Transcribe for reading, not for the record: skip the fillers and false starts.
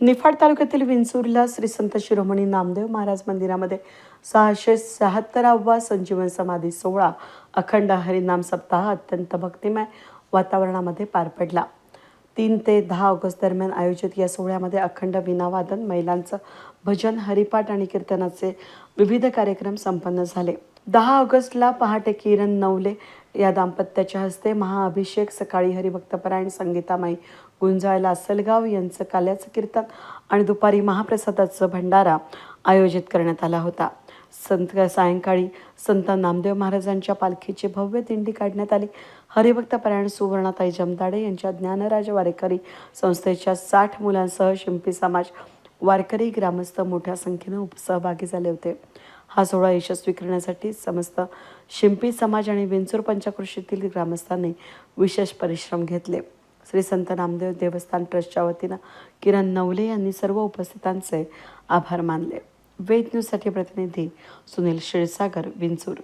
निफाड तालुक्यातील विंचूरला श्री संत शिरोमणी नामदेव महाराज मंदिरामध्ये 676वा संजीवन समाधी सोहळा अखंड हरिनाम सप्ताह अत्यंत भक्तिमय वातावरणामध्ये पार पडला. 3 ते 10 ऑगस्ट दरम्यान आयोजित या सोहळ्यामध्ये अखंड वीणावादन, महिलांचं भजन, हरिपाठ आणि कीर्तनाचे विविध कार्यक्रम संपन्न झाले. 10 ऑगस्टला पहाटे किरण नवले या दाम्पत्याच्या हस्ते महाअभिषेक, सकाळी हरिभक्तपरायण संगीतामाई गुंजाळला असलगाव यांचं काल्याचं कीर्तन आणि दुपारी महाप्रसादाचं भंडारा आयोजित करण्यात आला होता. सायंकाळी संत नामदेव महाराजांच्या पालखीची भव्य दिंडी काढण्यात आली. हरिभक्तपरायण सुवर्णाताई जमदाडे यांच्या ज्ञानराज वारकरी संस्थेच्या 60 मुलांसह शिंपी समाज, वारकरी, ग्रामस्थ मोठ्या संख्येनं सहभागी झाले होते. हा सोहळा यशस्वी करण्यासाठी समस्त शिंपी समाज आणि विंचूर पंचक्रोशीतील ग्रामस्थांनी विशेष परिश्रम घेतले. श्री संत नामदेव देवस्थान ट्रस्टच्या वतीनं किरण नवले यांनी सर्व उपस्थितांचे आभार मानले. वेद न्यूजसाठी प्रतिनिधी सुनील क्षीरसागर, विंचूर.